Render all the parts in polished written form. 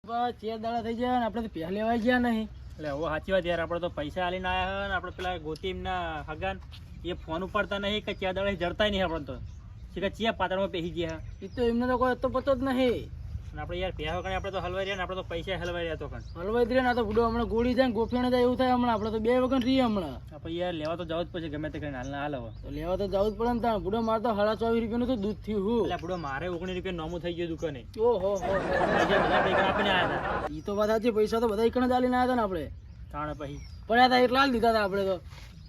Chair દાડા થઈ ગયા ને આપણે તો પહેલા લેવાઈ ગયા નહીં. એટલે હવે સાચી વાત યાર, આપણે તો પૈસા આલીને આયા ને આપણે પેલા ગોતીમના હગાન એ ફોન ઉપાડતા નહીં કે ચિયા દાડે જડતા નહીં આપણે તો કે ચિયા પાતળમાં પેહી ગયા. એ તો એમને તો કોઈ તો પતો જ નહીં. અને આપણે યાર પહેવા કણે આપણે તો હલવાઈ રહ્યા ને આપણે તો પૈસા હલવાઈ રહ્યા તો પણ હલવાઈ દે ને તો બુડો હમણાં ગોળી જાય ને ગોફીને જાય એવું થાય હમણાં. આપણે તો બે વખત રહીએ હમણાં. આપણે યાર લેવા તો જવું જ પછી ગમે તે કરીને હાલ ના હાલ હવે તો લેવા તો જવું જ પડે ને તાણ. બુડો મારે તો 24.5 રૂપિયાનું તો દૂધ થયું હું. એટલે બુડો મારે 19 રૂપિયા નોમું થઈ ગયું દુકાને. ઓહો બધા પૈસા આપીને આવ્યા હતા. એ તો વાત સાચી, પૈસા તો બધા એકણ ચાલીને આવ્યા હતા ને આપણે. તાણે પછી પડ્યા હતા એટલા જ લીધા હતા આપણે તો.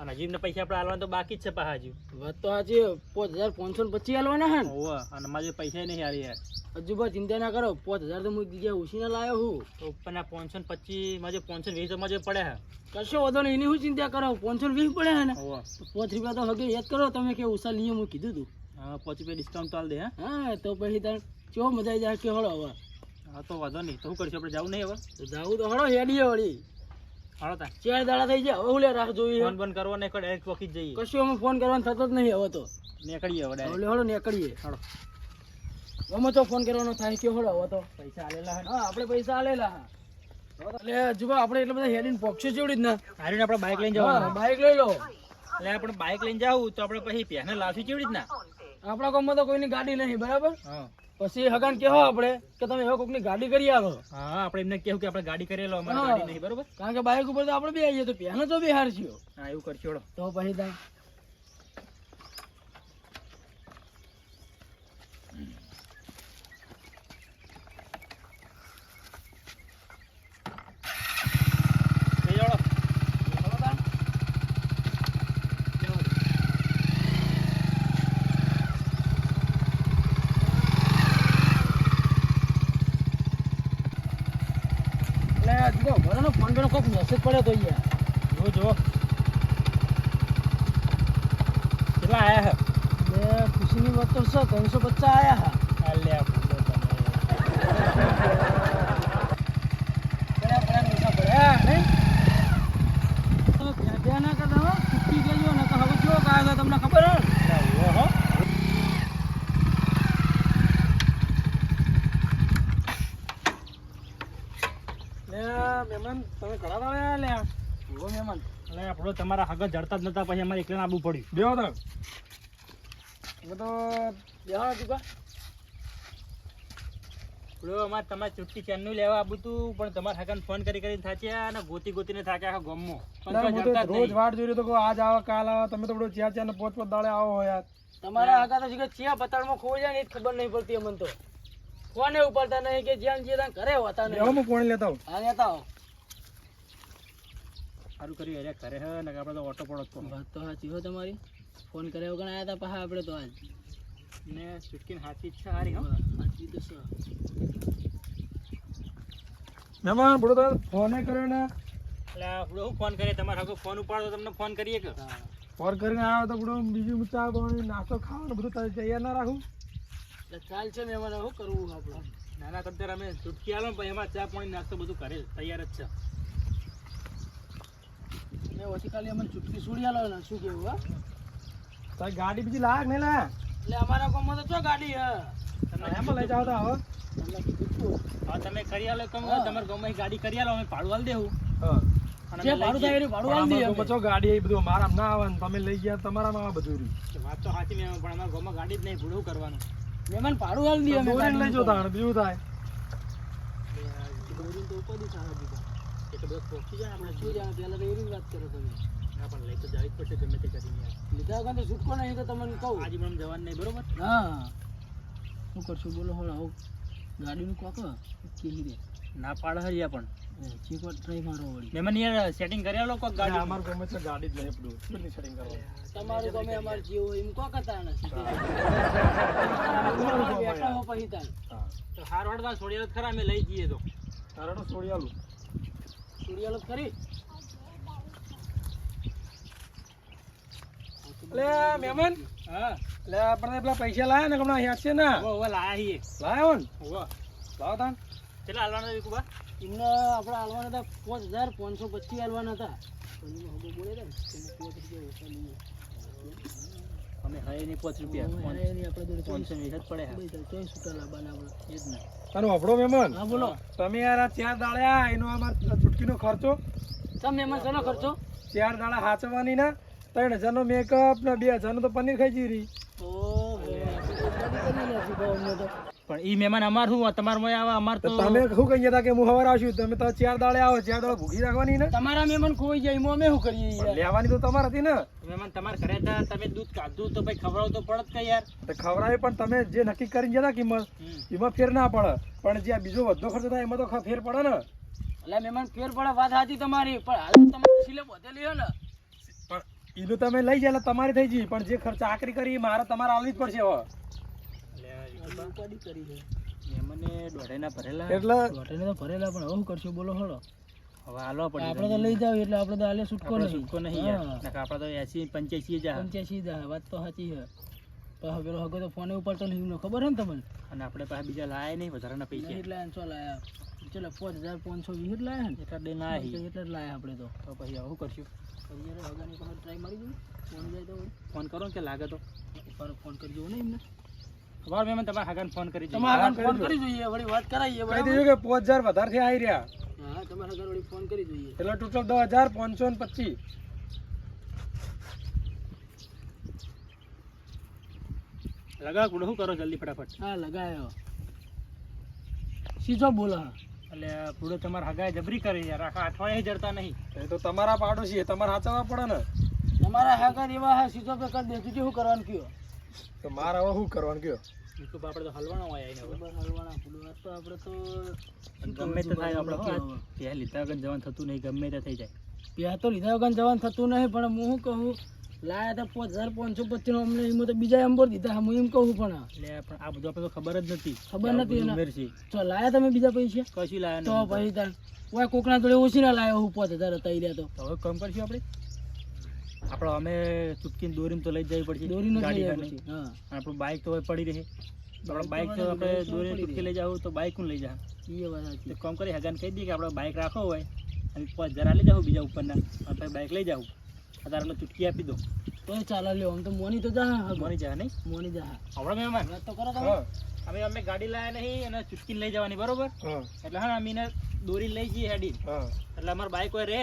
અને હજી એમને પૈસા આપણે હાલવાના તો બાકી જ છે પાછા હજુ. વાત તો સાચી, 5525 હાલવાના હે ને. હોવે અને મારે પૈસા નહીં હારી યાર. હજુ બસ ચિંતા ના કરો, 5000 તો હું જગ્યાએ ઉછીને લાવ્યો હું. તો ઉપરના 525 માં જે 520 માં જે પડ્યા હે. કશો વધો નહીં, એની શું ચિંતા કરો. 520 પડે હે ને. હોવે 5 રૂપિયા તો હગે યાદ કરો તમે કે ઉષા લઈએ હું કીધું તું. હા 5 રૂપિયા ડિસ્કાઉન્ટ તો હાલ દે. હા તો પછી તાર કેવો મજા આવી જાય કે હળો હવે. હા તો વાંધો નહીં, તો શું કરીશું આપણે જવું નહીં હવે. તો જાવું તો હળો હેડીએ વળી. હાલો તા 4 દાડા થઈ જાય હવે લે રાહ જોઈએ. ફોન બંધ કરવો નહીં, ડાયરેક્ટ પોકી જઈએ. કશું અમે ફોન કરવાનો થતો જ નહીં હવે તો. નીકળીએ હવે ડાયરેક્ટ. હળો નીકળીએ. હાલો અમે તો ફોન કરવાનો થાય કે હળો હવે તો. પૈસા આલેલા હે. હા આપણે પૈસા આલેલા હા. એટલે જુઓ આપણે એટલે બધા હેડીને પોક્ષે જેવડી જ ના. હારીને આપણે બાઇક લઈને હા જવાનું. બાઈક લઈ લો. એટલે આપણે બાઇક લઈને જાવું તો આપણે પછી પહેને લાવશું કેવી રીતના. આપણા ગામમાં તો કોઈની ગાડી નહીં બરાબર. હા પછી હગાન કહો આપણે કે તમે હવે કોઈકની ગાડી કરી આવો. હા આપણે એમને કહેવું કે આપણે ગાડી કરેલો, અમારી હા. ગાડી નહીં બરોબર. કારણ કે બાઈક ઉપર તો આપણે બે આવીએ તો પહેલો તો બિહાર છીએ. હા એવું કરશું હેડો. તો પછી તાર જઈએ હેડો. એટલે જુઓ ભરોનો ફોન પેલો કોઈક મેસેજ પડ્યો તો યાર. જો જો કેટલા આયા હે. એટલે ખુશીની વાત તો છે 350 આયા હા. હાલે આ ભૂલો તમે. પડ્યા પૈસા પડ્યા નહીં. તો ભેટ્યા ના કરતા હો, ચૂકી ગયો ને તો હવે કેવો કાયો તમને ખબર હે? ઓહો લે મહેમાન તમે ઘણા દાડા લે. ઓ મહેમાન એટલે આપણો તમારા હગત જડતા જ નતા, પછી અમારે એકલા આવવું પડ્યું. બેહો તો. હવે તો બેહો ચૂકા. પેલો અમારે તમારે ચૂંટણી ચેનનું લેવા આવું હતું, પણ તમારા હગાને ફોન કરી કરીને થાચ્યા અને ગોતીને થાક્યા આખા ગામમાં. પણ કોઈ જડતા જ રોજ નહીં. વાટ જોઈ રહ્યો તો આજ આવો કાલ આવો. તમે તો બધો ચાર ચાર ને 5 દાડે આવો હો યાર. તમારા આગા તો શું ચિયા બતાડમાં ખોઈ જાય ને એ જ ખબર નહીં પડતી અમને તો. ફોને ઉપાડતા નહીં કે જ્યાં જે ત્યાં ઘરે હોતા નહીં. હું ફોન લેતા આવું. હા લેતા આવો. સારું કર્યું અરે ઘરે હે ને આપણે તો ઓટો પડો જ વાત તો સાચી હો તમારી. ફોન કર્યા વગર આયા હતા પાછા આપણે તો આજ. ને ચૂટકીને હાથી ઈચ્છા હારી હો. સાચી તો છે. મહેમાન બડો તો ફોને કર્યો ને. એટલે આપણો શું ફોન કરીએ, તમારા હગો ફોન ઉપાડો તમને ફોન કરીએ કે. ફોન કરીને આવ્યો તો બડો બીજું ચા પાણી નાસ્તો ખાવાનું બધું તૈયાર ના રાખું. એટલે ચાલ છે મહેમાન શું કરવું આપણે. નાના તમતાર અમે ચૂટકી આલો ને પછી એમાં ચા પાણી નાસ્તો બધું કરે તૈયાર જ છે. ને ઓછી ખાલી અમને ચૂટકી છોડી આલો ને શું કેવું હા. તારી ગાડી બીજી લાયક નહીં લે. એટલે અમારા ગામમાં તો ચો ગાડી હે. તમે એમાં લઈ જાવ તો હવે. તમને કીધું તું. હા તમે કરી આલો કમ તમારા ગામમાં ગાડી કરી આલો, અમે ભાડું આલ દેવું. હા અને જે અમે ભાડું લઈ થાય એનું ભાડું આલી દઈએ. બચો ગાડી એ બધું મારામાં ના આવે ને તમે લઈ ગયા તમારામાં આ બધું રહ્યું. જઈએ. વાત તો સાચી મેં, પણ અમારા ગામમાં ગાડી જ નહીં, ભૂડું કરવાનું. મહેમાન ભાડું આલી દઈએ અમે. દોરીને લઈ જાઓ તાણ બીજું થાય. દોરીને તો ઉપર દી સારા દીધા. એટલે બધું પહોંચી જાય આપણે શું જાણે પહેલા તો એવી વાત કરો તમે. ના પણ લઈ તો જવી જ પડશે ગમે તે કરીને યાર. લીધા વગર તો છૂટકો નહીં તો તમને કહું. આજે પણ જવાનું નહીં બરોબર. હા શું કરશું બોલો હળ આવું ગાડીનું કોક કેહી દે ના પાડે હરિયા પણ ચીકો ટ્રાય મારો વળી. મહેમાન યાર સેટિંગ કરી આલો કોક ગાડી. અમારે ગમે છે ગાડી જ નહીં પડું કેટલી સેટિંગ કરવાનું. તમારું ગમે અમાર જીવ એમ કોક હતા નથી. બેઠા હો પછી તાર હા તો હાર વડવા છોડી આલો ખરા, અમે લઈ જઈએ તો. તારે તો છોડી આલું. સુડિયાલો કરી. એટલે મહેમાન હા એટલે આપણે પેલા પૈસા લાયા ને હમણાં યાદ છે ને ઓવા લાયા છીએ. લાયો ને ઓવા લાવો તાન. કેટલા હાલવાના વિકુબા? એમને આપણે હાલવાના હતા 5525 હાલવાના હતા. પણ એમાં હબો બોલે ને તમે 5 રૂપિયા ઓછા લઈએ. અમે હે નહીં 5 રૂપિયા. આપણે જોડે 520 જ પડે. ચોઈસ ઉતાર લાવવાના આપણે. એ જ ને. અને વાપરો મહેમાન હા બોલો તમે યાર આ 4 દાળ્યા એનો અમાર ચૂટકીનો ખર્ચો તમે મહેમાન શેનો ખર્ચો 4 દાડા હાચવાની ના 3000 નો મેકઅપ ને 2000 નો તો પનીર ખાઈ જીરી. પણ ઈ મહેમાન અમાર શું તમાર મોય આવે અમાર તો તો તમે શું કહી હતા કે હું સવારે આવશું તમે તો 4 દાડે આવો 4 દાડા ભૂખી રાખવાની ને તમારા મહેમાન ખોઈ જાય એમાં અમે શું કરીએ યાર? લેવાની તો તમારે હતી ને. મહેમાન તમારા ઘરે હતા તમે દૂધ કાઢું તો ભાઈ ખવડાવ તો પડત કે યાર. તો ખવડાવે પણ તમે જે નક્કી કરીને જતા કિંમત એમાં ફેર ના પડે પણ જે આ બીજો વધો ખર્ચો થાય એમાં તો ફેર પડે ને. એટલે મહેમાન ફેર પડે વાત સાચી તમારી પણ હાલ તમે સિલે બોતેલી હે ને પણ ઈનું તમે લઈ જાય એટલે તમારી થઈ ગઈ પણ જે ખર્ચ આકરી કરી એ મારે તમારે આવવી જ પડશે હવે. ઉપાડી કરી છે મહેમાને દોઢેના ભરેલા એટલે ઘોટાને તો ભરેલા પણ હવે શું કરશું બોલો હળો હવે હાલો પડે આપણે તો લઈ જાવ એટલે આપણે તો આલે છૂટકો આપણે નહીં છૂટકો નહીં યાર નકર આપણે તો 80 85 જા 85 જા વાત તો સાચી છે પણ પેલો હગો તો ફોને ઉપાડતો નહીં એમને ખબર હે ને તમને અને આપણે પાસે બીજા લાયા નહીં વધારાના પૈસા નહીં લાયા છો લાયા ચલો 5520 લાયા ને એટલા દે ના આવી એટલે જ લાયા આપણે તો પછી હવે શું કરશું કરીએ હગાની પાસે ટ્રાય મારી દઉં ફોન જાય તો ફોન કરો ને કે લાગે તો ઉપર ફોન કરી દઉં ને એમને વાર મહેમાન તમારા હગાને ફોન કરી દીધો. તમારા હગાને ફોન કરી જોઈએ વળી વાત કરાઈએ કહી દીધું કે 5000 વધારે થી આવી રહ્યા હા તમારા હગાને વળી ફોન કરી જોઈએ એટલે ટોટલ 10525. લગાવ કુડો શું કરો જલ્દી ફટાફટ હા લગાયો સીધો બોલો હા એટલે પૂરો તમારા હગાએ જબરી કરી યાર આખા અઠવાડિયે જડતા નહીં એ તો તમારા પાડોશી તમારે સાચવવા પડે ને. તમારા હગા એવા હા સીધો પે કરી દે તું શું કરવાનું કયો તો મારે હવે શું કરવાનું કયો. વિકુપ આપણે તો હલવાનો હોય આઈને હવે. હલવાના ફૂલો તો આપણે તો ગમે તે થાય આપણે ત્યાં લીધા વગર જવાનું થતું નહીં ગમે તે થઈ જાય. પ્યા તો લીધા વગર જવાનું થતું નહીં પણ હું શું કહું લાયા તો 5525 નો અમને એમાં તો બીજા અંબોર દીધા હું એમ કહું પણ એટલે પણ આ બધું આપણે તો ખબર જ નથી ખબર નથી એના. ઉમેર છે તો લાયા તમે બીજા પૈસા કશું લાયા તો નહીં. પછી તાર ઓય કોકના જોડે ઓછી ના લાયો હું 5000 હતા ઈ રહ્યા તો તો હવે કામ કરશું આપણે આપણે અમે ચૂટકીને દોરીને તો લઈ જ જવી પડશે દોરીને જ ગાડી લઈ ખાને. પછી હા આપણું બાઇક તો હવે પડી રહે આપણે બાઇક તો આપણે દોરીને ચૂટકી લઈ જાવ તો બાઇક લઈ જા એ વાત સાચી કામ કરી હગાને કહી દઈએ કે આપણે બાઇક રાખો હોય અને 5000 લઈ જાવ બીજા ઉપરના અને પછી બાઇક લઈ જાવ અત્યારે ચૂટકી આપી દો તો ચાલે લ્યો આમ તો મોની તો જા મોની જા નહીં મોની જા આપણે મહેમાન વાત તો કરો તમે હા હવે અમે ગાડી લાયા નહીં અને ચૂટકીને લઈ જવાની બરોબર હા એટલે હા અમે એને દોરી લઈ જઈએ હેડી હા એટલે અમારે બાઇક હોય રહે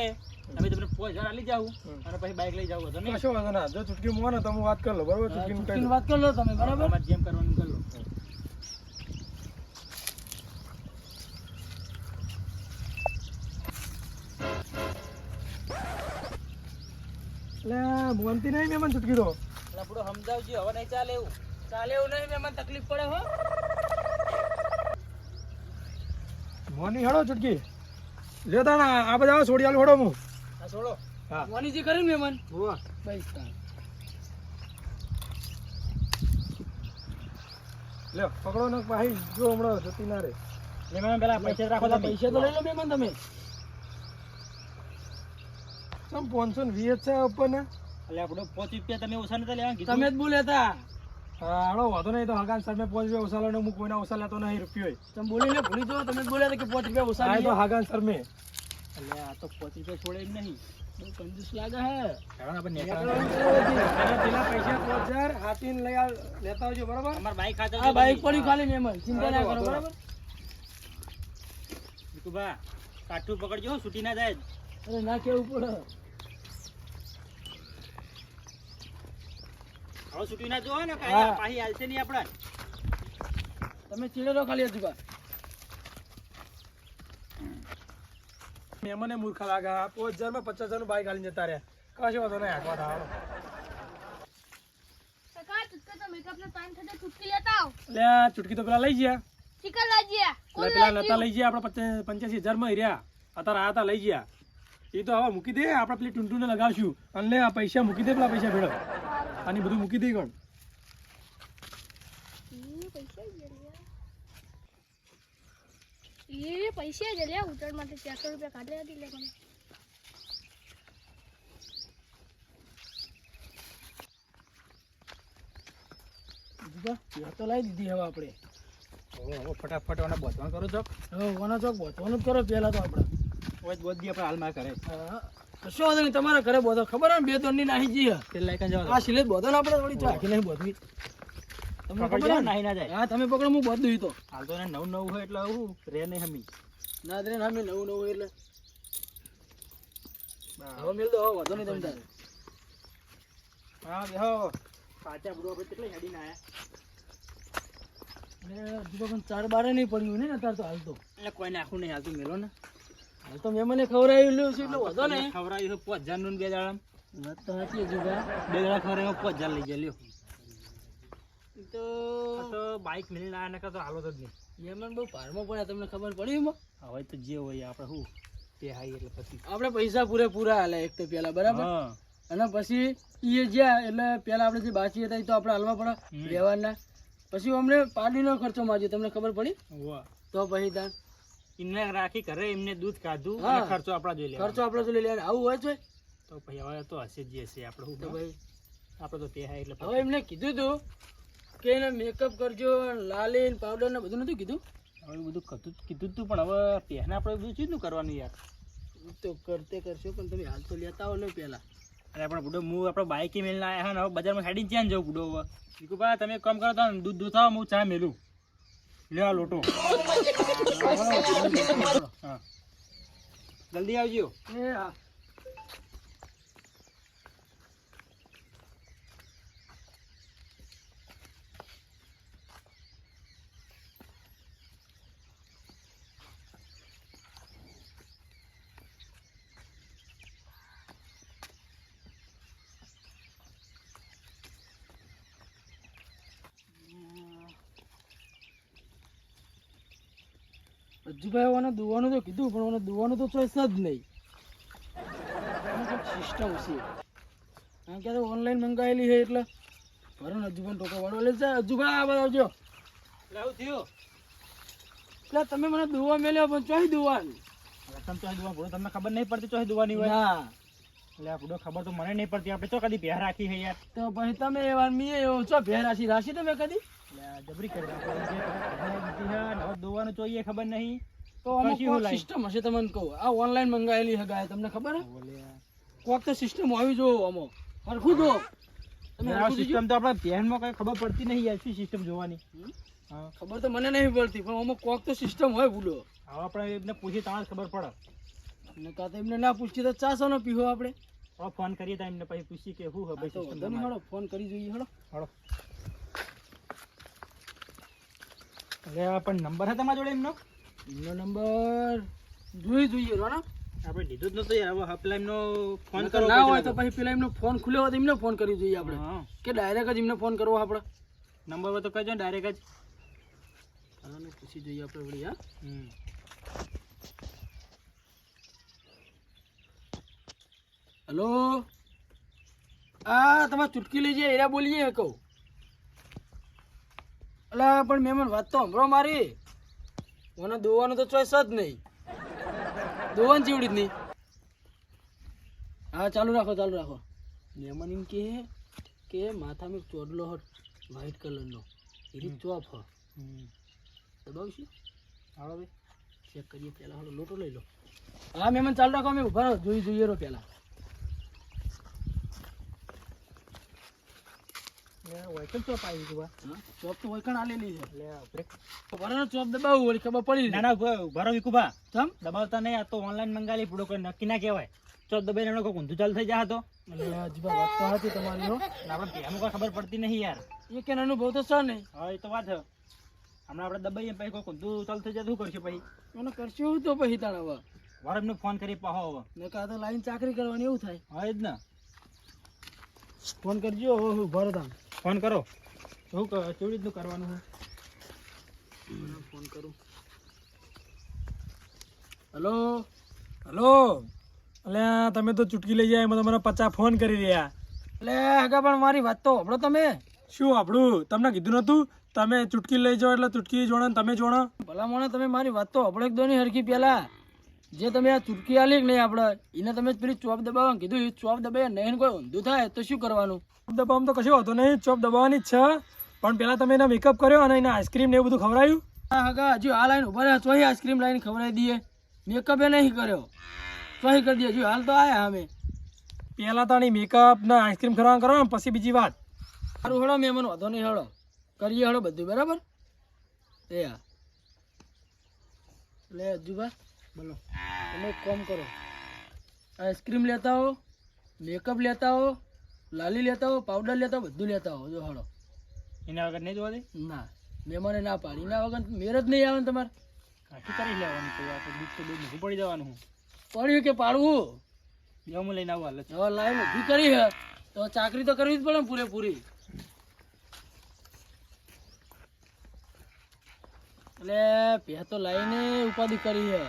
અમે તમને 5000 લઈ જાવ અને પછી બાઇક લઈ જાવ હતો નહીં કશો વાંધો ના જો ચૂટકી મોને તો હું વાત કરી લો બરોબર ચૂટકીનું કહી ચૂટકીની દઉં. વાત કરી લો તમે બરાબર તમારે જેમ કરવાનું કરી લો. એટલે મોનતી નહીં મહેમાન ચૂટકી તો એટલે આપણો સમજાવજો હવે નહીં ચાલે એવું ચાલે એવું નહીં મહેમાન તકલીફ પડે હો મોની હેડો ચૂટકી લે તાણા આ બધા આવો છોડી આલું હેડો હું. હા છોડો હા મોની જે કરી ને મહેમાન હોવા બસ તાર લ્યો પકડો ને ભાઈ જો હમણાં જતી ના રે. મહેમાન પેલા પૈસા રાખો તમે. પૈસા તો લઈ લો મહેમાન તમે ચમ 520 છે ઉપર ને. એટલે આપણો 5 રૂપિયા તમે ઓછા નતા લેવા કીધું તમે જ બોલ્યા હતા હા હાલો વાંધો નહીં તો હગાન સર મેં 5 રૂપિયા ઓછા લો હું કોઈના ઓછા લેતો નહીં રૂપિયો. તમે બોલીને ભૂલી જાઓ તમે જ બોલ્યા હતા કે 5 રૂપિયા ઓછા આ તો લઈએ. હગાન સર મેં એટલે આ તો 5 રૂપિયા છોડે એમ નહીં બહુ કંજૂસ લાગે હે કારણ આપણે પેલા પૈસા 5000 હાથીને લઈ લેતા આવજો બરોબર. અમાર બાઈક ખાતે આ બાઈક પડ્યું ખાલી મહેમાન ચિંતા ના કરો બરાબર વિકુભા કાઠું પકડજો હો, છૂટી ના જાય. અરે ના કેવું પડે હવે છૂટી ના જોવો ને હા. કાંઈ પાછી હાલશે નહીં આપણે. તમે ચીડે તો ખાલી હજુ મને મૂર્ખા લાગે 5000 માં 50000 નું બાઈક હાલીને જતા રહ્યા કશો વાંધો નહીં હાંકવા થાવ. કાકા ચુટકા તો મેકઅપ નો ટાઈમ થતો ચુટકી લેતા આવ એટલે આ ચૂટકી તો પેલા લઈ ગયા ચિકન લાજીયા એટલે પેલા નતા લઈ ગયા આપણે 85000 માં રહ્યા અત્યારે આ હતા લઈ ગયા એ તો હવે મૂકી દે આપણે પેલી ટૂંટૂને લગાવશું અને લે આ પૈસા મૂકી દે પેલા પૈસા ભેળો આની બધું મૂકી દે કોણ પૈસા જ લે ઉતર માટે 400 રૂપિયા કાઢે હતી લે કોને તો લાવી દીધી હવે આપણે હવે ફટાફટ આને બોધવાનું કરો છો. હવે વના ચોક બોધવાનું જ કરો પહેલા તો આપણે હવે બોધી આપણે હાલમાં કરે હા કશો વાંધો નહીં તમારા ઘરે બોધો ખબર હે ને 2-3 ની નાહી જઈએ પેલા એક જવા આ સિલેજ બોધો ને આપણે થોડી ચાખી નહીં બોધવી તમને ખબર ખબર છે ને? નાહી ના જાય હા તમે પકડો હું બધું ઈ તો હાલ તો એને નવું નવું હોય એટલે આવું રે નહીં હમી ના દે અમે નવું નવું એટલે હવે મેલ દો હવે વાંધો નહીં તમે તારે હા બેહો પાછા બુડો આપણે કેટલી હેડીને આયા હજુ તો પણ 4 બારે નહીં પડ્યું ને અત્યારે તો હાલ તો એટલે કોઈ નાખું નહીં હાલ તો મેલો ને હાલ તો મેં મને ખવડાવી લ્યો છે એટલે વાંધો નહીં ખવડાવ્યું 5000 નું 2 દાડા વાત તો સાચી હજુ ભાઈ 2 દાડા ખવડાવ્યું 5000 લઈ જાય લ્યો ઈ તો આ તો બાઈક મિલને આયા નકર તો હાલો જ નહીં મહેમાન બહુ ભારમાં પડ્યા તમને ખબર પડી એમાં હવે તો જે હોય આપણે શું તે હાઈ એટલે પછી આપણે પૈસા પૂરેપૂરા હાલે એક તો પેલા બરાબર હા અને પછી ઈ જ્યાં એટલે પેલા આપણે જે બાકી હતા એ તો આપણે હાલવા પડે વ્યવહારના પછી અમને પાડીનો ખર્ચો માર્યો તમને ખબર પડી વાહ તો પછી તાર એમને રાખી ઘરે એમને દૂધ કાઢું હા. અને ખર્ચો આપણા જોઈ ખર્ચો લેવાનો આપણે તો લઈ લેવાનો આવું હોય છે તો પછી હવે તો હશે જ જે હશે આપણે શું તો ભાઈ આપણે તો તે હાઈ એટલે હવે એમને કીધું તું કે એને મેકઅપ કરજો લાલી પાવડર ને બધું નતું કીધું હવે બધું કીધું જ તું પણ હવે પહેલા આપણે બધું ચીજનું કરવાનું યાર ઈ તો કરતે કરશો પણ તમે હાલ તો લેતા આવો ને પેલા અને આપણે બુડો હું આપણો બાઈકે મેલને આવ્યા ને હવે બજારમાં હેડીને ત્યાં જવું બુડો હવે દીકુભા તમે એક કામ કરો તો દૂધ દૂધાવો હું ચા મેલું લેવા લોટો હા જલ્દી આવજો એ હા હજુભાઈ મને દુવાનું તો કીધું પણ મને દુવાનું તો ચોઈસ જ નહીં સિસ્ટમ છે કારણ કે ઓનલાઈન મંગાવેલી છે એટલે ભરો ને હજુભાઈ ટોકો વાળો એટલે છે હજુભાઈ આ આવજો લાવું થયું એટલે તમે મને દુવા મેલ્યો પણ ચોઈ દુવાનું રતન ચોહી દુવા બુડો તમને ખબર નહીં પડતી ચોહી દુવાની હોય ના એટલે આ બુડો ખબર તો મને નહીં પડતી આપણે તો કદી પહેર રાખી છે યાર તો પછી તમે એવા મી એવો છો ભે રાશી તમે કદી એટલે આ જબરી કરી નાખો. જે તમે પહેરાઈ દીધી છે ને હવે દોવાનું જોઈએ ખબર નહીં તો અમુક પછી હું લાઈન? સિસ્ટમ હશે તમને કહું આ ઓનલાઈન મંગાવેલી હગાય તમને ખબર હે બોલે કોક તો સિસ્ટમ આવી જો અમો હરખું જો તમે હરખું જોજો. સિસ્ટમ તો આપણે પહેરમાં કઈ ખબર પડતી નહીં યાર શું સિસ્ટમ જોવાની હા ખબર તો મને નહીં પડતી પણ અમુક કોક તો સિસ્ટમ હોય ભૂલો હવે આપણે એમને પૂછી તાણ ખબર પડે ને કાં તો એમને ના પૂછીએ તો ચાસો નો પીવો આપણે હવે ફોન કરીએ તો એમને પછી પૂછી કે શું આ હવે તો વાંધો નહીં, હળો ફોન કરી જોઈએ હળો હળો એટલે આ પણ નંબર છે તમારા જોડે એમનો એમનો નંબર જોઈએ રોના આપણે લીધું જ નતો યાર હવે હપલા એમનો ફોન ફોન કરો ના હોય તો પછી પેલા એમનો ફોન ખુલ્યો હોય તો એમને ફોન કરી જોઈએ આપણે હા કે ડાયરેક્ટ જ એમને ફોન કરવો આપણે નંબર હોય તો કહેજો ને ડાયરેક્ટ જ હાલો પૂછી જોઈએ આપણે વળી હા હમ હેલો આ તમારે ચૂટકી લઈ જાય એરા બોલીએ કહું અલા પણ મહેમાન વાત તો સાંભળો મારી મને દોવાનું તો ચોઈસ જ નહીં દોવાનું ચીવડી જ નહીં હા ચાલુ રાખો મહેમાન એમ કે માથામાં એક ચોડલો હટ વ્હાઈટ કલરનો એની ચોપ હ દબાવશું હાલો ભાઈ ચેક કરીએ પહેલાં હાલો લોટો લઈ લો હા મહેમાન ચાલુ રાખો અમે ઉભા રહો જોઈએ રહો પહેલાં વાયકલ ચોપ આવી ગયું હા ચોપ તો વૈકણ આલેલી છે એટલે આપણે બરાબર ચોપ દબાવવું વળી ખબર પડી ના ના ભરો વિકુભા તમ દબાવતા નહીં આ તો ઓનલાઈન મંગાવી પૂડો કોઈ નક્કી ના કહેવાય ચોપ દબાઈને એનો કોઈ ઊંધું ચાલુ થઈ જાય તો હજુબા વાત તો હતી તમારી હો આપણે પહેલું કોઈ ખબર પડતી નહીં યાર એ કે અનુભવ તો છે નહીં હા એ તો વાત છે હમણાં આપણે દબાઈએ પછી કોઈ ઊંધું ચાલુ થઈ જાય શું કરશે પછી મને કરશું તો પછી તાણ હવે વાર એમને ફોન કરી પાહો હવે ને કાં તો લાઈન ચાકરી કરવાની એવું થાય હા એ જ ને ફોન કરજો હવે ઉભા રહો તાણ ફોન કરો શું કેવી રીતનું કરવાનું છે ફોન કરું હેલો હલો અલ્યા તમે તો ચૂટકી લઈ જાય એમાં તમારા 50 ફોન કરી રહ્યા એટલે હગા પણ મારી વાત તો સાંભળો તમે શું આપણું તમને કીધું નતું તમે ચૂટકી લઈ જાઓ એટલે ચૂટકી જોડો ને તમે જોડો ભલા મને તમે મારી વાત તો સાંભળો એક દોની હરખી પહેલા જે તમે આ ચૂટકી આલી કે નહીં આપણે એને તમે પેલી ચોપ દબાવવાનું કીધું એ ચોપ દબાવીએ નહીં કોઈ ઊંધું થાય તો શું કરવાનું ચોપ દબાવવામાં તો કશું હોતું નહીં ચોપ દબાવવાની જ છે પણ પેલા તમે એના મેકઅપ કર્યો અને એને આઈસ્ક્રીમ ને એવું બધું ખવડાવ્યું હા હગા હજુ આ લાઈન ઉભા રહ્યા ચોહી આઈસ્ક્રીમ લાઈન ખવડાવી દઈએ મેકઅપ એ નહીં કર્યો ચોહી કરી દઈએ હજુ હાલ તો આયા અમે પેલા તો મેકઅપ ને આઈસ્ક્રીમ ખવડાવવાનું કરો ને પછી બીજી વાત સારું હળો મહેમાન વાંધો નહીં હળો કરીએ હળો બધું બરાબર એ હા એટલે અજુભા બોલો તમે એક કામ કરો આઈસ્ક્રીમ લેતા હો મેકઅપ લેતા હો લાલી લેતા હો પાવડર લેતા હો બધું લેતા હો જો હળો એના વગર નહીં જોવા દે ના મહેમાને ના પાડી એના વગર મેર જ નહીં આવે ને તમારે કાઠી કરી લેવાનું તો આપણે દૂધ તો દૂધ મૂકવું પડી જવાનું હું પડ્યું કે પાડવું હું લઈને આવું હાલ હવે લાઈન ઊભી કરી હે તો ચાકરી તો કરવી જ પડે ને પૂરેપૂરી એટલે પે તો લાઈને ઉપાધિ કરી હે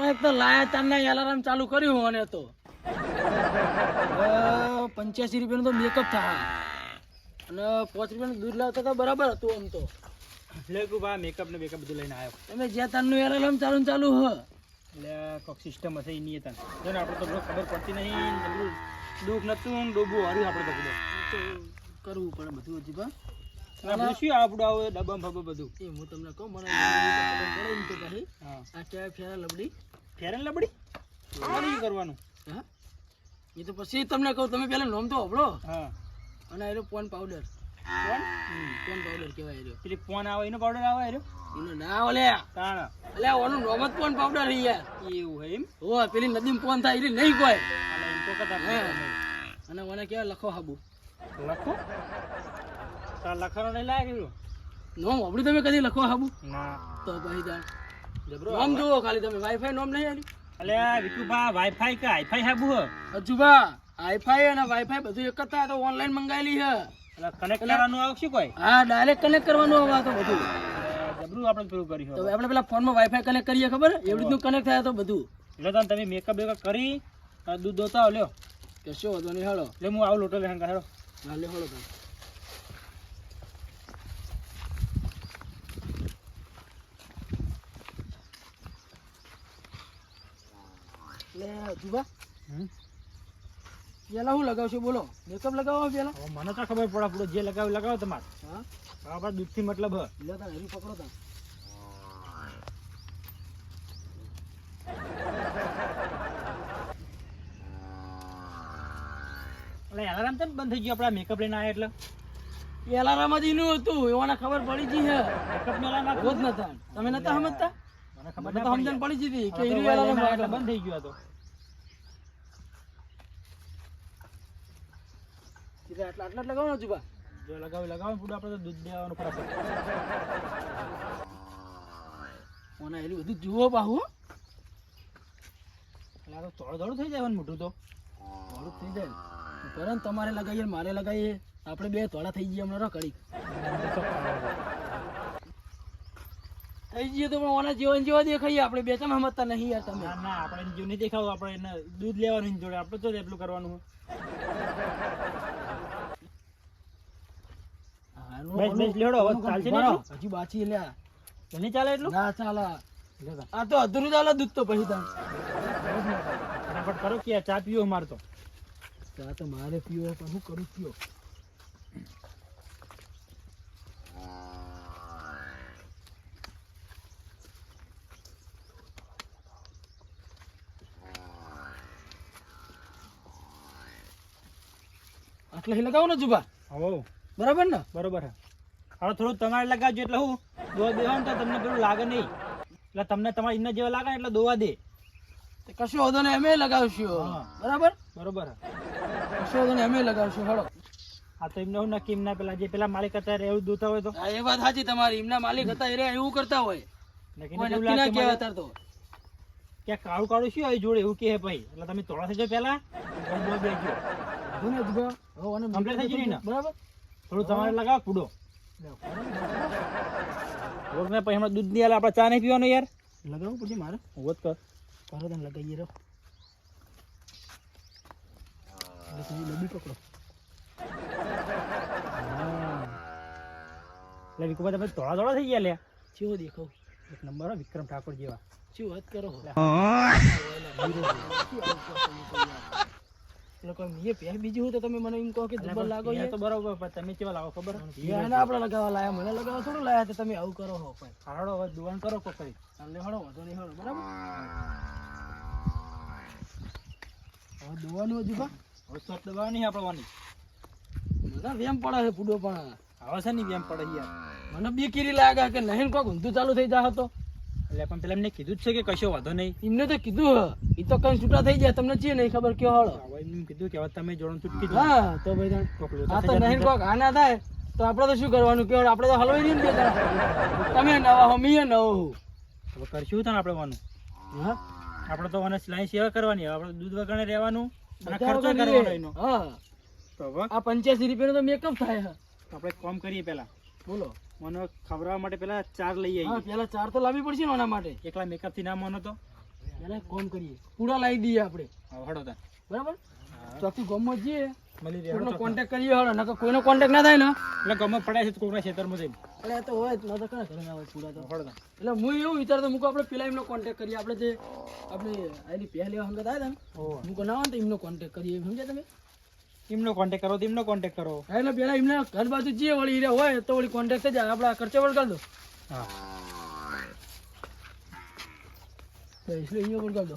એક તો લાયા તારના અલાર્મ ચાલુ કર્યું અને તો 85 રૂપિયાનું તો મેકઅપ થાય અને 5 રૂપિયાનું દૂધ લાવતા તો બરાબર હતું આમ તો એટલે કે બા મેકઅપ ને બેકઅપ બધું લઈને આવ્યો તમે જ્યાં તારનું અલાર્મ ચાલુ ને ચાલુ હ એટલે કોઈક સિસ્ટમ હશે એની હતા જો ને આપણે તો બહુ ખબર પડતી નહીં બધું દુઃખ નતું ડોબું હાર્યું આપણે તો બધું કરવું પડે બધું હજી બા આપણે શું આપણું આવે ડબ્બા ફબ્બા બધું એ હું તમને કહું મને ખબર પડે એમ તો કહી હા આ ક્યાં ફેરા લબડી ફેરન લબડી શું કરવાનું હા એ તો પછી તમને કહું તમે પેલા નોમ તો હબળો હા અને એનો પોન પાવડર કોણ પોન પાવડર કહેવાય એનો પેલી ફોન આવે એનો પાવડર આવે એનો એનો ના ઓલે તાણ એટલે ઓનું નોમ જ પોન પાવડર હે યાર એવું હે એમ હો પેલી નદીમ પોન થાય એટલે નહીં કોઈ આલે એમ તો કદા અને મને કહેવાય લખો હાબુ લખો તાર લખવાનો નહીં લાગે નોમ હબળી તમે કદી લખો હાબુ ના તો પછી જાણ જબરો નોમ જુઓ ખાલી તમે વાઈફાઈ નોમ નહીં આલી અલે આ વિકુભા વાઈફાઈ કે હાઈફાઈ હાબુ હ અજુબા હાઈફાઈ અને વાઈફાઈ બધું એક જ થાય તો ઓનલાઈન મંગાવેલી છે એટલે કનેક્ટ કરવાનું આવશે કોઈ હા ડાયરેક્ટ કનેક્ટ કરવાનું હવે આ તો બધું જબરું આપણે પેલું કર્યું તો આપણે પેલા ફોનમાં વાઈફાઈ કનેક્ટ કરીએ ખબર એવી રીતનું કનેક્ટ થાય તો બધું એટલે તમે મેકઅપ બેકઅપ કરી દૂધ દોતા આવ લ્યો કશો વાંધો નહીં હાલો એટલે હું આવું લોટો લેહંગા હેડો હા લે હાલો તમે લે અજુબા પેલા હું લગાવશું બોલો મેકઅપ લગાવો પેલા હવે મને તો ખબર પડે આપણું જે લગાવ લગાવો તમારે હા આપણા દૂધથી મતલબ હ લે તા હેરી પકડો તા એટલે અલાર્મ કેમ બંધ થઈ ગયો આપણા મેકઅપ લઈને આવ્યા એટલે એ અલાર્મ જ એનું હતું એવાને ખબર પડી ગઈ હે મેકઅપ નો અલાર્મ રોજ નતા તમે નતા સમજતા મને ખબર મને તો સમજણ પડી ગઈ હતી કે કે એનું અલાર્મ એટલે બંધ થઈ ગયો હતો એટલે આટલા આટલા લગાવો ને જુબા જો લગાવો પૂરું આપણે તો દૂધ દેવાનું ફટાફટ ઓના એલી બધું જુઓ બાહુ એટલે આ તો થોડું થઈ જાય મોટું તો થોડું થઈ જાય કરે ને તમારે લગાવીએ મારે લગાવીએ આપણે બે થોડા થઈ જઈએ હમણાં કડી થઈ જઈએ તો પણ ઓના જીવન જેવા દેખાઈએ આપણે બે ચમ સમજતા નહીં યાર તમે ના ના આપણે જીવ નહીં દેખાવું આપણે એને દૂધ લેવાનું એની જોડે આપણે તો જ એટલું કરવાનું બસ લેડો હવે ચાલશે ને એટલું? હજી બાચી લ્યા નહીં ચાલે એટલું ના ચાલે આ તો અધૂરું ચાલે દૂધ તો પછી તમે ફટાફટ કરો કે ચા પીવો મારે તો ચા તો મારે પીવો પણ હું કરું પીવો આટલે લગાવો ને જુબા હો બરાબર ને બરોબર હે હવે થોડું તમારે લગાવજો એટલે હું દોવા દેવા ને તો તમને પેલું લાગે નહીં એટલે તમને તમારે ઇન્ના જેવા લાગે ને એટલે દોવા દે તો કશો વાંધો નહીં અમે લગાવશું હા. બરાબર બરોબર હે કશો વાંધો નહીં અમે લગાવશું હળો આ તો એમને હું નક્કી એમના પેલા જે પેલા માલિક હતા એવું દોતા હોય તો હા એ વાત સાચી તમારી એમના માલિક હતા એ એવું કરતા હોય નક્કી કોઈ એવું નક્કી ના લાગે કહેવાય મને તાર તો કે કાળું કાળું શું આવી જોડે એવું કહે ભાઈ એટલે તમે તોડા થઈ જાઓ પેલા પછી દોવા બેસજો જો ને જુબા હવે ઓને Complete થઈ ગયું ને? બરાબર થોડું તમારે લગાવો કૂડો રોગ ને પછી હમણાં દૂધ નહીં હાલે આપણે ચા નહીં પીવાનો યાર લગાવવું પછી મારે હોત કર કરો તમે લગાવીએ રહો એટલે તમે ડબ્બી પકડો એટલે વિકુભા તમે તોડા તોડા થઈ ગયા લ્યા કેવો દેખો એક નંબર હો વિક્રમ ઠાકોર જેવા શું વાત કરો હો લોકો મીએ પહે બીજી હોય તો તમે મને એમ કહો કે જબર લાગો યાર તો બરોબર પણ તમે કેવા લાવો ખબર એને આપણે લગાવવા લાયા મને લગાવવા થોડું લાયા તો તમે આવું કરો હો ભાઈ હાડો હવે દુવાન કરો કો કરી ચાલે હળો વાંધો નહીં હળો બરાબર હવે દોવાનું હજુ બા હવે સ્વચ્છ દવા નહીં આપવાની બધા વેમ પડે છે ફૂડો પણ હવે છે ને એમ પડે યાર. મને બીકીરી લાગે કે નહીં કોક ઊંધું ચાલુ થઈ જાય તો એટલે પણ પેલા એમને કીધું જ છે કે કશો વાંધો નહીં. એમને તો કીધું હ ઈ તો કઈ છૂટા થઈ જાય તમને ચીએ નહીં ખબર કયો હળો. હવે એમને કીધું કે હવે તમે જોડો છૂટકી જાઓ. હા તો ભાઈ તાણ. કોક આ લોચા તો થઈ જાય નહીં તો કોક આ ના થાય તો આપણે તો શું કરવાનું કયો આપણે તો હલવાઈ નહીં ને બે જણા. તમે નવા હો મીએ નવો હું. હવે કરશું તાણ આપણે વાનું. હા આપણે તો મને સિલાઈ સેવા કરવાની, આપણે દૂધ વગર રહેવાનું અને બધા ખર્ચો વગર કરવાનો રહીએ. એનો. હા તો હવે આ 85 રૂપિયાનો તો મેકઅપ થાય હે. આપણે એક કામ કરીએ પેલા બોલો. મને ખવડાવવા માટે પેલા 4 લઈ હા આવીએ. પેલા 4 તો લાવવી પડશે ને આના માટે. એકલા મેકઅપ થી ના માનો તો પેલા એક કામ કરીએ પૂરા લાવી દઈએ આપણે હવે હળો તાણ. બરાબર. ચોથી ગામમાં જઈએ મળી રહે કોઈનો હળો. કોન્ટેક્ટ કરીએ હળો નકર કોઈનો કોન્ટેક્ટ ના થાય ને એટલે ગમે પડાય છે કોકના ખેતરમાં જઈને. એટલે આ તો હોય જ ન તો કને ઘરે આવે પૂરા તો. હળો તાણ. એટલે હું એવું વિચારતો મૂકો આપણે પેલા એમનો કોન્ટેક્ટ કરીએ આપણે જે આપણે આની પહેલી હંગત આવ્યા હતા ઓહો. ને મૂકો ના હોય ને તો એમનો કોન્ટેક્ટ કરીએ સમજ્યા તમે. એમનો કોન્ટેક્ટ કરો તો એમનો કોન્ટેક્ટ કરો. હા, એટલે પેલા એમને ઘર બાજુ જઈએ વળી હીરા હોય તો વળી કોન્ટેક્ટ થઈ જાય આપણે આ ખર્ચો વળગાડ દો. હા તો એટલે અહીંયા વળગાડ દો.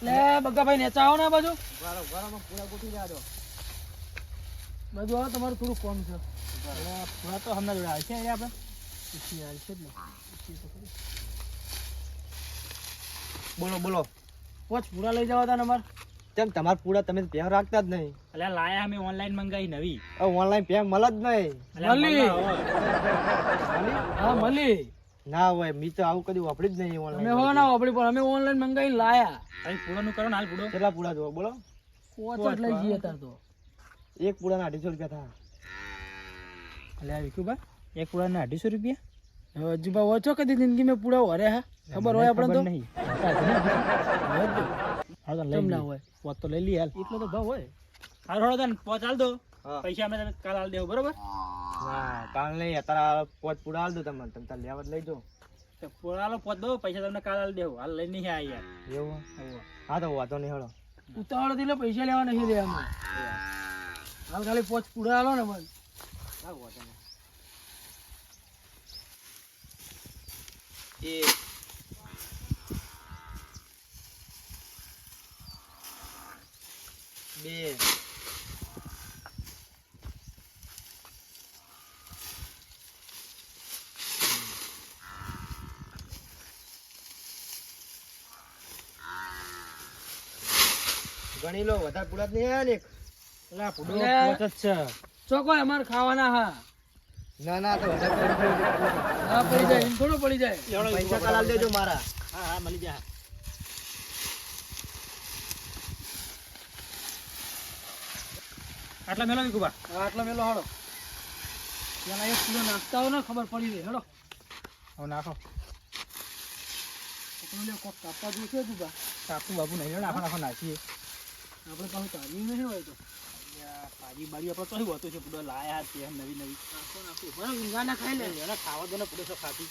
લે બગ્ગાભાઈ નેચા આવો ને આ બાજુ બાજુ આવો તમારું થોડું કોમ છે. પૂરા તો હમણાં જોડે આવશે અહીંયા આપણે. પછી આવશે જ ને. પછી તો ખરી. બોલો બોલો. પોચ પૂરા લઈ જવા હતા ને અમારે. કેમ તમારા પૂરા તમે ધ્યાન રાખતા જ નહીં? એટલે લાયા અમે ઓનલાઈન મંગાવી નવી. ઓનલાઈન પેમ મળે જ નહીં. એટલે મળી. મળે હવે. હા મળી. ના હોય મી તો આવું કદી વાપરી જ નહીં અમે ઓનલાઈન. હો ના આપણી પણ અમે ઓનલાઈન મંગાવીને લાયા. અહીં પૂરાનું કરો ને હાલ પૂરો. કેટલા પૂરા જોવો બોલો? પોચ જ લઈ જઈએ તાર તો. એક પૂરાના 250 રૂપિયા થાય. એટલે આ વિકુભા એક પૂરાના 250 રૂપિયા. હવે હજુ ભાવ ઓછો કદી જિંદગી મેં પૂરા વરે હા ખબર હોય આપણે તો. નહીં. હોય જ ને. હાલો તાણ કેમ લઈ ના લઈએ. હોય પોત તો લઈ લઈએ હાલ. એટલો તો ભાવ હોય. હાલ હળો તાણ પોચ હાલ દો. હા. પૈસા અમે તમે કાલ હાલ દેવું બરોબર. ના કાલ નહીં અત્યારે પોચ પૂરા હાલ દો તમને. તમે તાર લેવા જ લઈ જાઓ. તો પૂરા હાલો પોચ દો પૈસા તમને કાલ હાલ દેવું. હાલ લઈ નહીં આયા યાર. એવું? હા તો વાંધો નહીં હળો. ઉતાવળ હતી એટલે પૈસા લેવા નહીં દે અમે. હાલ ખાલી પોચ પૂરા હાલો ને બસ. બે ગણી લો વધારે પૂરા જ નહીં આયા ને એક. એટલે આ પૂરો એટલે- પોચ જ છે. ચોકોય અમારે ખાવાના હા. ના ના તો વધારે પૂરા હા પડી જાય એમ થોડું પડી જાય. એવડો પૈસા કાલ હાલ દેજો મારા. હા હા મળી જા. આટલા મેલો વિકુભા. હા, આટલા મેલો હાલો. પેલા એક કિલો નાખતા હો ને ખબર પડી રહી હેડો. હવે નાખો. આપણને કોક કાપવા જોઈશે જ ઉભા. કાપુ બાપુ નહીં નાખો નાખો નાખીએ. આપણે પાસે તાજી નહીં હોય તો. તાજી બાજી આપણે કયું હતું છે પૂરો લાયા છે નવી નવી. નાખો નાખો બરાબર ઊંઘાના ખાઈ લે. એને ખાવા દો ને પૂરો તો ખાતી.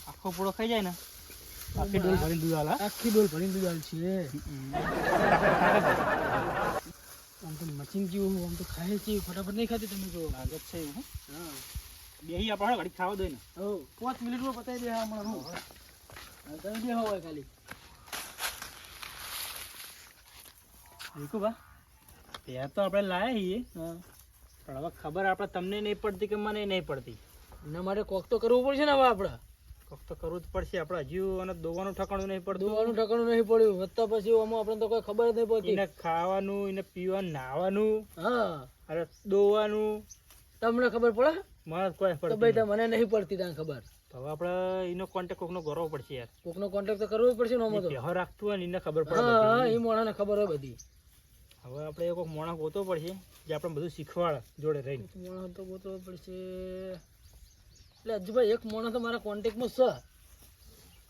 આખો પૂરો ખાઈ જાય ને આખી ડોલ ભરીને દૂધ હાલ. આખી ડોલ ભરીને દૂધ આલ છે. આમ તો મચિંગ જેવું આમ તો ખાય છે ફટાફટ નહીં ખાતી તમે જો. આગળ છે એવું. હા બેહી આપણે ઘડી ખાવા દો ને. હો 5 મિનિટમાં પતાવી દે હમણાં હું. હા તમે બે હોય ખાલી. વિકુભા ત્યાં તો આપણે લાયા છીએ હા પણ હવે ખબર આપણે તમને નહીં પડતી કે મને નહીં પડતી. એના માટે કોક તો કરવું પડશે ને હવે આપણે. કોક તો કરવું જ પડશે. આપણે હજુ અને દોવાનું ઠકાણું નહીં પડતું. દોવાનું ઠકાણું નહીં પડ્યું વધતા પછી આમાં આપણને તો કોઈ ખબર જ નહીં પડતી. એને ખાવાનું એને પીવાનું નાહવાનું હા અરે દોવાનું તમને ખબર પડે મને કોઈ તો પડતી ભાઈ નહીં. મને નહીં પડતી ત્યાં ખબર. તો હવે આપણે એનો કોન્ટેક્ટ કોકનો કરવો પડશે યાર. કોકનો કોન્ટેક્ટ તો કરવો જ પડશે ને આમાં તો. પહેર રાખતું હોય ને એને ખબર પડે હા હા બધી. એ મોણાને ખબર હોય બધી. હવે આપણે એક મોણા ગોતવો પડશે જે આપણે બધું શીખવાડે જોડે રહીને. મોણા તો ગોતવો પડશે. એટલે હજુ ભાઈ એક મોણા તો મારા કોન્ટેક્ટમાં છે.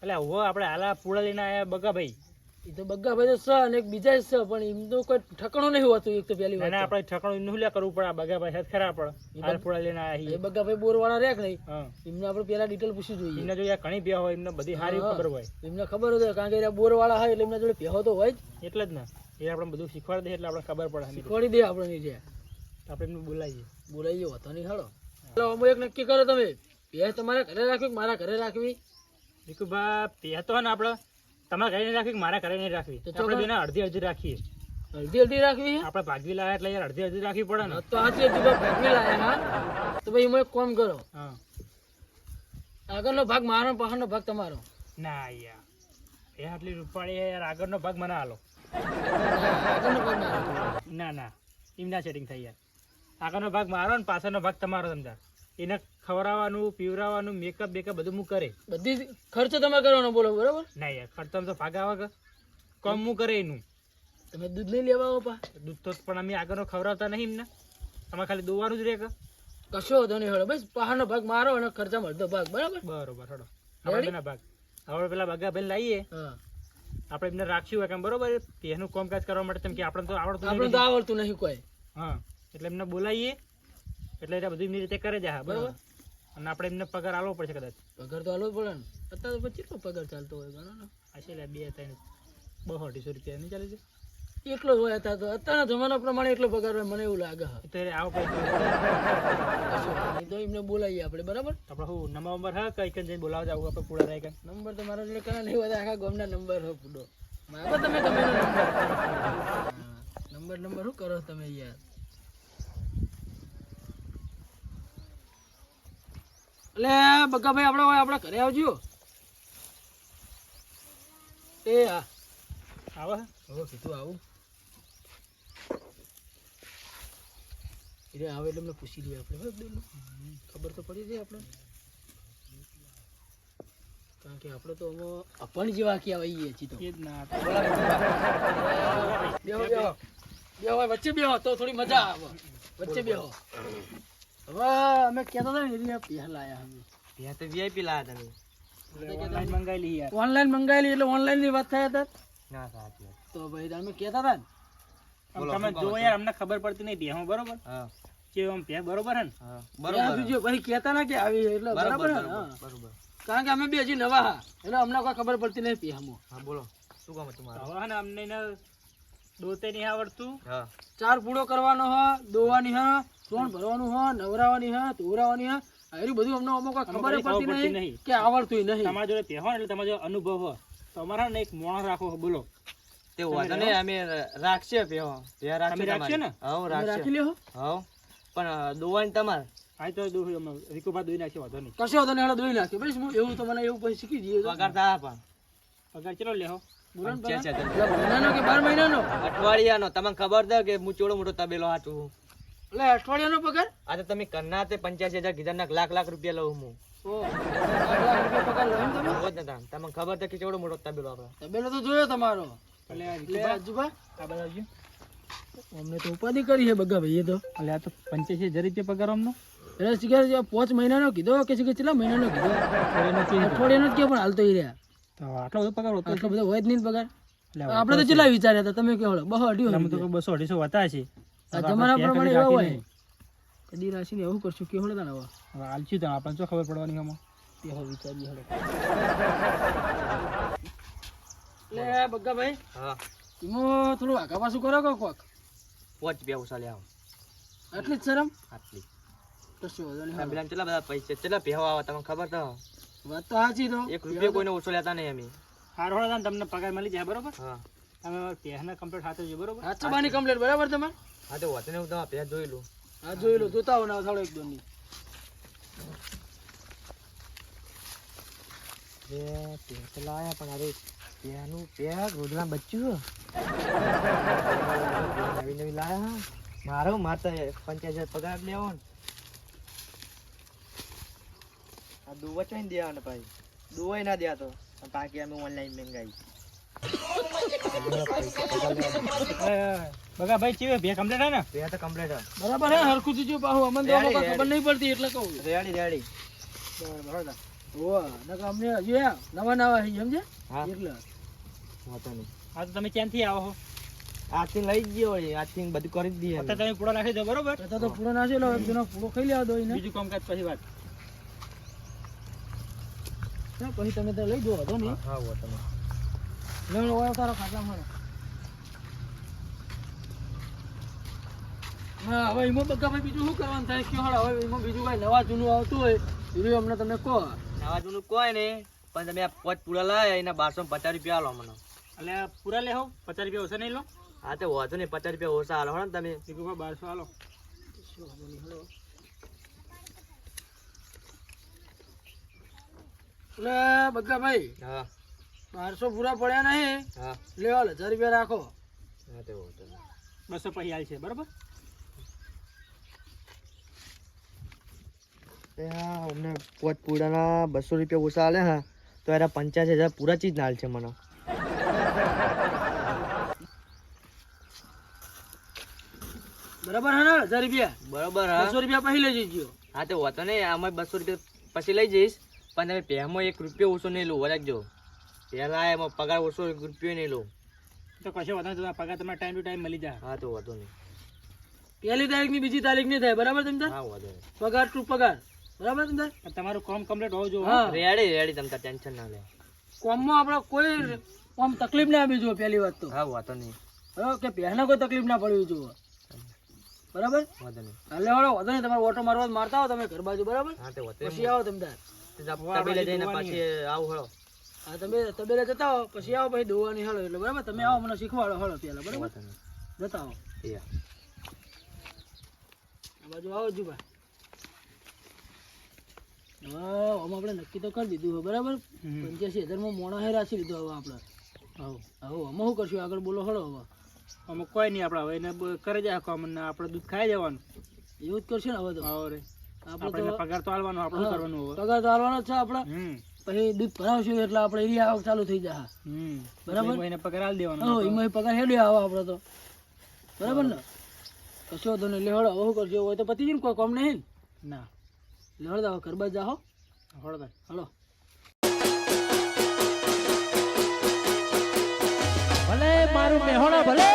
એટલે હવે આપણે હાલા પૂળા લઈને આવ્યા બગા ભાઈ. એ તો બગ્ગાભાઈ તો છે અને એક બીજા જ છે પણ એમ તો કોઈ ઠકાણું નહીં હોતું એક તો પહેલી અને વાત. આપણે ઠકાણું એનું લ્યા કરવું પડે. આ બગા ભાઈ હેત ખરા આપણે હાલ પૂળા લઈને આવ્યા એ છીએ. બગ્ગાભાઈ બોરવાળા રેક નહીં હા એમને આપણે પેલા ડિટેલ પૂછી જોઈએ. એમને જો યાર ઘણી બે હોય એમને બધી સારી હા. ખબર હોય એમને ખબર હોય કારણ કે બોરવાળા હોય એટલે એમના જોડે પહેવો તો હોય જ. એટલે જ ને એ આપણે બધું શીખવાડી દે એટલે આપણે ખબર પડે. શીખવાડી દે આપણે નીચે આપણે એમને બોલાવીએ. બોલાઈએ હોતો નહીં હાલો. ચાલો અમે એક નક્કી કરો તમે. બે તમારા ઘરે રાખવી કે મારા ઘરે રાખવી? વિકુભા પે તો ને આપણે તમારા ઘરે નહીં રાખવી કે મારા ઘરે નહીં રાખવી? તો આપણે બેને અડધી અડધી રાખીએ. અડધી અડધી રાખવી છે? આપણે ભાગવી લાયા એટલે યાર અડધી અડધી રાખવી પડે ને. તો હાથી હજી ભાગવી લાયા હા તો ભાઈ એમાં એક કામ કરો, હા. આગળનો ભાગ મારો પાછળનો ભાગ તમારો. ના યાર, એ આટલી રૂપાળી છે યાર, આગળનો ભાગ મને આલો. આગળનો ભાગ મારો. ના ના, એમ ના સેટિંગ થાય યાર. આગળનો ભાગ મારો ને પાછળનો ભાગ તમારો. સમજા, એને ખવડાવવાનું, પીવડાવવાનું, મેકઅપ બેકઅપ બધું હું કરે. બધી ખર્ચો તમે કરવાનો બોલો બરાબર. ના યાર, ખર્ચો તો ભાગ આવે કે કમ હું કરે એનું. તમે દૂધ નહીં લેવા આવો પા? દૂધ તો પણ અમે આગળનો ખવડાવતા નહીં એમને. તમારે ખાલી દોવાનું જ રહે કે. કશો વાંધો નહીં હળો બસ પાછળનો ભાગ મારો અને ખર્ચામાં અડધો ભાગ બરાબર. બરોબર હડો. આપણે બેના ભાગ આપણે પેલા બગા ભાઈ લાવીએ. હા આપણે એમને રાખ્યું હોય કેમ બરોબર, એનું કામકાજ કરવા માટે કેમ કે આપણે તો આવડતું આપણે નથી. તો આવડતું નહીં કોઈ. હા, એટલે એમને બોલાવીએ એટલે એ બધું એમની રીતે કરે જાય બરોબર. અને આપણે એમને પગાર આલવો પડશે કદાચ. પગાર તો આલવો જ પડે ને. અત્યારે તો પછી કેટલો પગાર ચાલતો હોય ગણો ને. આ છે 2-3 200-250 રૂપિયા નહીં ચાલે છે? એટલો જ હોય અત્યારે તો. અત્યારના જમાના પ્રમાણે એટલો પગાર હોય મને એવું લાગે. હા અત્યારે આવો પૈસા કશો વાંધો નહીં. તો એમને બોલાવીએ આપણે બરાબર. આપણે શું નંબર હા કઈ કઈ જઈને બોલાવવા જાવ આપણે પૂરા રહી કઈ. નંબર તો મારો એટલે કના નહીં હોય આખા ગામના નંબર હો પૂડો મારો તમે તમે નંબર શું કરો તમે યાર. એટલે બગાભાઈ આપણા ઘરે આવજો. એ હા આવો હવે કીધું આવું એટલે આવે એટલે અમને પૂછી લઈએ આપણે ખબર તો પડી જાય આપણે. કારણ કે આપણે તો અપણ જેવા કે આવીએ છીએ તો એ જ ના બેહો બેહો બેહો વચ્ચે બેહો તો થોડી મજા આવે. વચ્ચે બેહો. હવે અમે કહેતા હતા ને એરિયા પહેલા આયા અમે ત્યાં તો વીઆઈપી લાયા તમે. ઓનલાઈન મંગાવી લઈએ યાર. ઓનલાઈન મંગાવેલી એટલે ઓનલાઈન ની વાત થયા હતા ના સાચી વાત. તો ભાઈ અમે કહેતા હતા ને. તમે જો યાર અમને ખબર પડતી નહીં ભેહો બરોબર હા કે આમ ભે બરોબર હે ને. હા ત્યાં બરોબર સુધી પછી કહેતા ના કે આવી એટલે બરાબર ને. હા. બરોબર. કારણ કે અમે બે હજી નવા હા એટલે અમને કોઈ ખબર પડતી નહીં પહેમાં. હા બોલો શું કામ હતું મારું? હવે હે ને અમને એને દોતે નહીં આવડતું. હા 4 પૂડો કરવાનો હ, દોવાની હ, સોણ ભરવાનું હ, નવરાવાની હ, તોરાવાની હ. આ બધું અમને અમુક ખબર પડતી નહીં કે આવડતું નહીં. તમારા જોડે ભેહો ને એટલે તમારા જોડે અનુભવ હોય તો અમારા ને એક મોણસ રાખો બોલો. તે વાંધો નહીં અમે રાખશે પેહો ત્યાં તમે રાખશો ને? હા તમે રાખશે. રાખી લ્યો. હા પણ દોવાની તમારે. હા તો રીકુભા દોઈ નાખી વાંધો નહીં. કશો વાંધો નહીં હેડો દોઈ નાખીએ. બસ હું એવું તો મને એવું પછી શીખી જઈએ. પગાર થાય પણ પગાર ચલો લેહો. બોલો ને છે, પહેલા. છે, એટલે મહિનાનો કે 12 મહિનાનો? અઠવાડિયાનો તમને ખબર છે કે હું ચોડો મોટો તબેલો હાચું. એટલે અઠવાડિયાનો પગાર? આ તો તમે કરના તે 85,000 કીધા ના લાખ રૂપિયા લઉં હું. ઓહ, 8 લાખ રૂપિયા પગાર લો એમ તમે? રોજ નતા તમને ખબર છે કે ચોડો મોટો તબેલો આપડે. તબેલો તો જોયો તમારો. એટલે એટલે આજુબા આ બધા આવજો. અમને તો ઉપાધિ કરી છે બગા ભાઈએ તો. એટલે આ તો 85,000 રૂપિયા પગાર અમનો. એટલે શીખર 5 મહિનાનો કીધો કે શીખર કેટલા મહિનાનો કીધો? અઠવાડિયાનો જ કે પણ હાલ તો ઈ રહ્યા. તો આટલો બધો પગાર હોતો આટલો બધો હોય જ નહીં ને પગાર. એટલે આપણે તો કેટલા વિચાર્યા હતા તમે કેવડો 200 અમે તો 200-250 હોતા છે. આ જમાના પ્રમાણે એવા હોય. કદી રાશિને એવું કરશું કે હોળતા ને હવે હવે આલચ્યું તો આપણને શું ખબર પડવાની આમાં. તે હવે વિચારીએ હળો. એટલે બગા ભાઈ હા એમાં થોડું આગા પાછું કરો કે કોક. 5 રૂપિયા ઉછાલે આવો આટલી જ શરમ? આટલી. કશું વાંધો નહીં. તબેલા કેટલા બધા પૈસા કેટલા પેહવા આવે તમને ખબર તો? વાત તો સાચી તો. 1 રૂપિયો કોઈને ઓછો લેતા નહીં અમે. હારો હોળા તમને પગાર મળી જાય બરોબર. હા તમે પહેના કમ્પ્લીટ હાથે જો બરોબર. હાચા બાની કમ્પ્લેટ બરાબર તમે? હા તો વાતે હું તમારે પેહ જોઈ લઉં. હા જોઈ લો જોતા હો ના થોડો એક દોન ની. પેહ લાયા પણ અરે પેહનું પેહ રોજના બચ્ચું નવી નવી લાયા મારો માતા 85,000 પગાર લેવો ને આ દુવા ચોઈ દેવાના ભાઈ દુવાય ના દેવા તો બાકી અમે ઓનલાઈન મંગાવી બગા ભાઈ ચીવે ભે કમ્પ્લીટ હે ને? પેહ તો કમ્પ્લીટ બરાબર હે હરખું જીજો પાહું અમને તો આમાં કોઈ ખબર નહીં પડતી એટલે કહું. રેડી બરાબર ઓવા નકર અમને હજુ હે નવા નવા હી સમજે હા એટલે વાતો નહીં આ તો તમે ક્યાંથી આવો છો? આજથી લઈ જ ગયો વળી આજથી બધું કરી જ દઈએ અમે. અત્યારે તમે પૂરો નાખી દો બરોબર. તો પૂરો નાખેલો એક દિનો પૂરો ખાઈ લેવા દો એને. બીજું કામકાજ પછી વાત. હા, પછી તમે તો લઈ દો હતો નહીં. હા વાતો નહીં લેવડો ઓયો તારો ખાટલા મારો. હા હવે એમાં બગા ભાઈ બીજું શું કરવાનું થાય કયો હાલ હવે એમાં બીજું કઈ નવા જૂનું આવતું હોય એ અમને તમે કહો. નવા જૂનું કોઈ ને પણ તમે આ 5 પૂરા લાયા એના 1250 રૂપિયા આલો મને. એટલે પૂરા લેહો 50 રૂપિયા ઓછા નહીં લો. હા તો વાંધો નહીં, 50 રૂપિયા ઓછા આલો હો ને તમે. શીખો 1200 આલો. એટલે બગ્ગા ભાઈ હા 1200 પૂરા પડ્યા નહીં, હા લેવા 1000 રૂપિયા રાખો. હા તે વાંધો નહીં. 200 પછી હાલ છે બરાબર. હા અમને 5 પૂરાના 200 રૂપિયા ઓછા આલે હા તો એના 85,000 પૂરા ચીજ નાલ છે મને. બરાબર હે ને 1000 રૂપિયા? બરોબર હા 200 રૂપિયા પછી લઈ જજો. હા તો વાંધો નહીં, આમાં 200 રૂપિયા પછી લઈ જઈશ, પણ તમે પહેમાં 1 રૂપિયો ઓછો નહીં લો વળગજો. પહેલા એમાં પગાર ઓછો 1 રૂપિયો નહીં લો. તો કશો વાંધો નહીં, પગાર તમને ટાઈમ ટુ ટાઈમ મળી જાય. હા તો વાંધો નહીં. પહેલી તારીખ ની બીજી તારીખ ની થાય બરાબર તમ તાર? હા વાંધો નહીં. પગાર ટુ પગાર બરાબર તમ તાર? પણ તમારું કામ કમ્પ્લીટ હોવું જોઈએ. હા રેડી રેડી, તમે તાર ટેન્શન ના લે. કોમમાં આપણે કોઈ આમ તકલીફ ના આવી જોઈએ પહેલી વાત તો. હા વાંધો નહીં. બરાબર કે પહેલા કોઈ તકલીફ ના પડવી જોઈએ બરાબર. વાંધો નહીં. હાલે વાળો વાંધો નહીં, તમારે ઓટો મારવા મારતા હો તમે ઘર બાજુ બરાબર. હા તો વાંધો પછી આવો તમે તાર. તબેલે જઈને પાછી આવું હળો. હા તમે તબેલે જતા હો પછી આવો પછી દોવાની હળો એટલે બરાબર. તમે આવો મને શીખવાડો હળો પેલા બરાબર. વાંધો નહીં. જતા આવો એ આ બાજુ આવો જુબા. હા આમ આપણે નક્કી તો કરી દીધું છે બરાબર. 85,000 માં મોણા હે રાખી દીધો હવે આપણે. હા હવે અમે શું કરશું આગળ બોલો હળો હવે. અમુક કોઈ નહીં, આપણે હવે એને કરે જાય કામ ને આપણે દૂધ ખાઈ જવાનું. એવું જ કરશે ને હવે તો. હા રે આપણે આપણે તો પગાર તો આલવાનો, આપણે શું કરવાનું હવે. પગાર તો હાલવાનો જ છે આપણે. પછી દૂધ ભરાવશું એટલે આપણે એરિયા આવક ચાલુ થઈ જાય બરાબર. એને પગાર આલી દેવાનો. હા એમાં પગાર હેડ્યો આવે આપણે તો બરાબર ને. કશો તો નહીં લેવડો હવે શું કરજો હોય તો પતી જઈને કોઈ કામ નહીં ના લેવડ દો ઘર બાજ જાઓ હળદર હલો. ભલે મારું મેહોણા ભલે